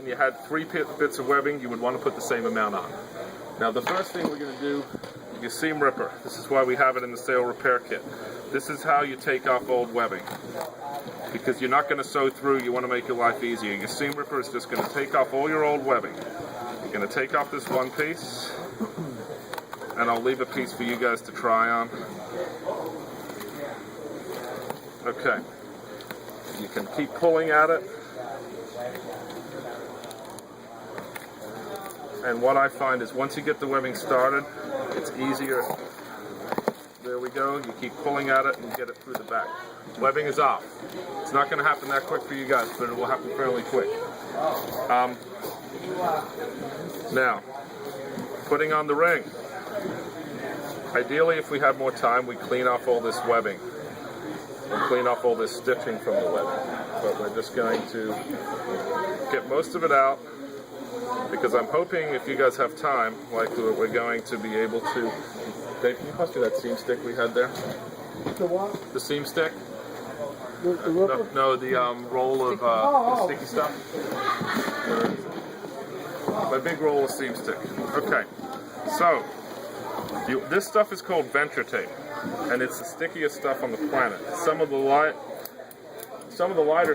you had 3 bits of webbing, you would want to put the same amount on. Now the first thing we're going to do, your seam ripper. This is why we have it in the sale repair kit. This is how you take off old webbing. Because you're not going to sew through, you want to make your life easier. Your seam ripper is just going to take off all your old webbing. You're going to take off this one piece, and I'll leave a piece for you guys to try on. Okay. You can keep pulling at it. And what I find is once you get the webbing started, it's easier. There we go. You keep pulling at it and get it through the back. Webbing is off. It's not going to happen that quick for you guys, but it will happen fairly quick. Now, putting on the ring. Ideally, if we have more time, we clean off all this webbing and clean off all this stitching from the webbing. But we're just going to get most of it out, because I'm hoping if you guys have time, like we're going to be able to. Dave, can you pass me that seam stick we had there? The what? The seam stick? The ripper? No, the roll of the sticky stuff. My big roll of seam stick. Okay, so this stuff is called venture tape, and it's the stickiest stuff on the planet. Some of the lighter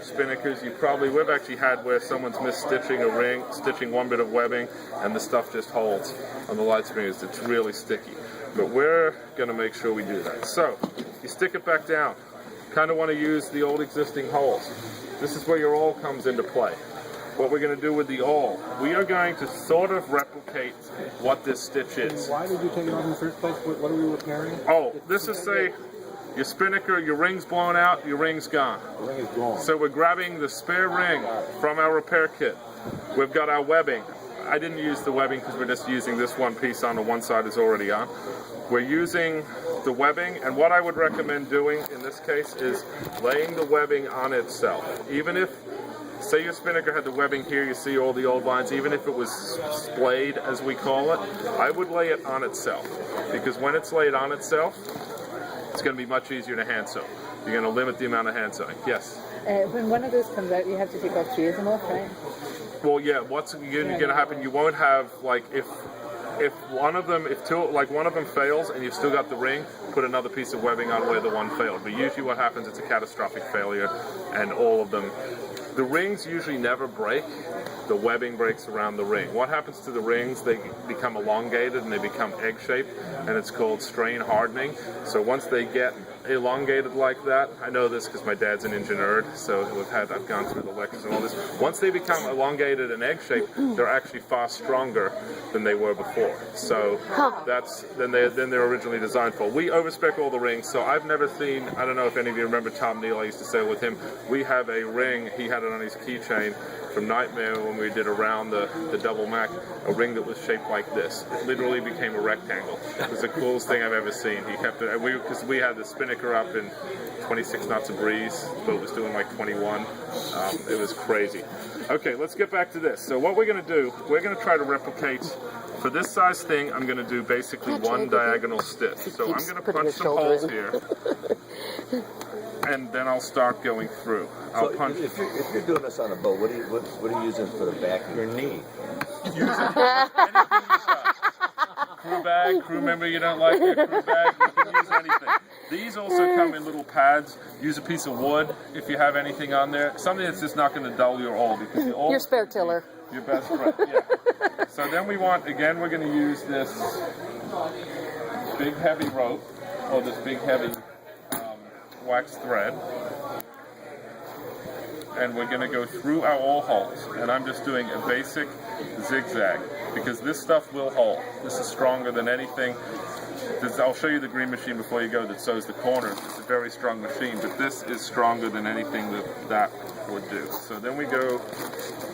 spinnakers we've actually had where someone's misstitching a ring, stitching one bit of webbing, and the stuff just holds on the light spinnakers. It's really sticky. But we're going to make sure we do that. So, you stick it back down. Kind of want to use the old existing holes. This is where your awl comes into play. What we're going to do with the awl, we are going to sort of replicate what this stitch is. Why did you take it off in the first place? What are we repairing? Oh, this is, say, your spinnaker, your ring's blown out, your ring's gone. The ring is gone. So we're grabbing the spare ring from our repair kit. We've got our webbing. I didn't use the webbing because we're just using this one piece on. The one side is already on. We're using the webbing, and what I would recommend doing in this case is laying the webbing on itself. Even if, say your spinnaker had the webbing here, you see all the old lines, even if it was splayed, as we call it, I would lay it on itself. Because when it's laid on itself, it's going to be much easier to hand sew. You're going to limit the amount of hand sewing. Yes? When one of those comes out, you have to take off 3 of them off, right? Well, yeah. What's going to happen? You won't have, like, if one of them fails and you've still got the ring, put another piece of webbing on where the one failed. But usually, what happens? It's a catastrophic failure, and all of them. The rings usually never break. The webbing breaks around the ring. What happens to the rings? They become elongated and they become egg-shaped, and it's called strain hardening. So once they get elongated like that, I know this because my dad's an engineer, so I've gone through the lectures and all this. Once they become elongated and egg-shaped, they're actually far stronger than they were before. So that's than they're originally designed for. We overspec all the rings, so I've never seen. I don't know if any of you remember Tom Neal. I used to sail with him. We have a ring. He had it on his keychain from Nightmare when we did around the double Mac, a ring that was shaped like this. It literally became a rectangle. It was the coolest thing I've ever seen. He kept it, because we had the spinnaker up in 26 knots of breeze. The boat was doing like 21. It was crazy. Okay, let's get back to this. So what we're going to do, we're going to try to replicate. For this size thing, I'm going to do basically one diagonal stitch. So I'm going to punch some holes here. And then I'll start going through. I'll punch. If you're doing this on a boat, what are you using for the back of your knee? Using anything besides. Crew bag, crew member you don't like your crew bag, you can use anything. These also come in little pads. Use a piece of wood if you have anything on there. Something that's just not going to dull your awl, because the awl Your spare tiller. Your best friend, yeah. So then we're going to use this big heavy rope, or this big heavy wax thread, and we're going to go through our awl holes, and I'm just doing a basic zigzag because this stuff will hold. This is stronger than anything. I'll show you the green machine before you go that sews the corners. It's a very strong machine, but this is stronger than anything that would do. So then we go,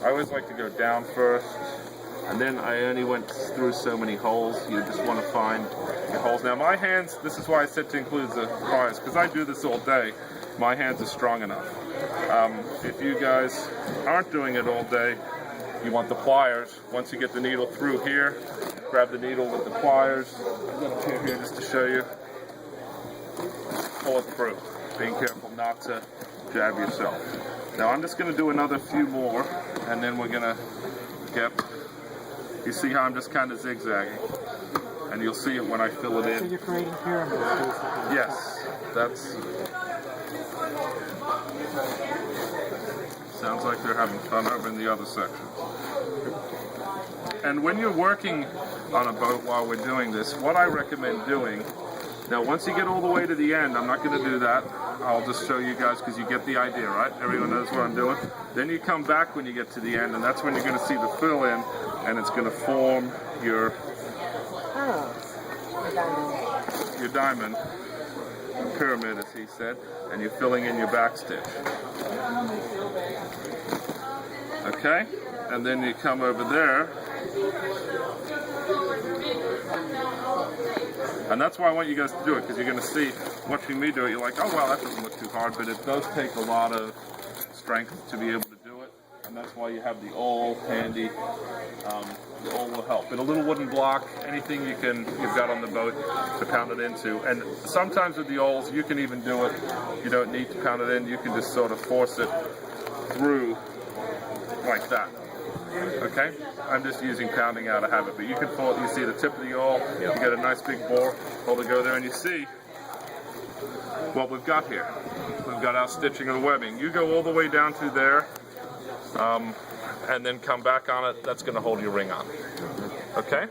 I always like to go down first, and then I only went through so many holes. You just want to find your holes. Now my hands, this is why I said to include the pliers, because I do this all day. My hands are strong enough. If you guys aren't doing it all day, you want the pliers. Once you get the needle through here, grab the needle with the pliers. I'm going to put it here just to show you. Pull it through. Being careful not to jab yourself. Now I'm just going to do another few more, and then we're going to get, you see how I'm just kind of zigzagging, and you'll see it when I fill it So in. you're creating pyramids, basically. Yes, that's, sounds like they're having fun over in the other section. And when you're working on a boat while we're doing this, what I recommend doing, now once you get all the way to the end, I'm not going to do that. I'll just show you guys because you get the idea, right? Everyone knows what I'm doing. Then you come back when you get to the end, and that's when you're going to see the fill in, and it's going to form your diamond pyramid, as he said, and you're filling in your back stitch. Okay? And then you come over there. And that's why I want you guys to do it, because you're going to see, watching me do it, you're like, oh, well, that doesn't look too hard, but it does take a lot of strength to be able to do it, and that's why you have the awl handy. The awl will help. And a little wooden block, anything you've got on the boat to pound it into. And sometimes with the awls, you can even do it. You don't need to pound it in. You can just sort of force it through like that. Okay? I'm just using pounding out of habit, but you can pull it. You see the tip of the awl. You get a nice big bore to go there, and you see what we've got here. We've got our stitching and webbing. You go all the way down to there, and then come back on it. That's going to hold your ring on. Okay?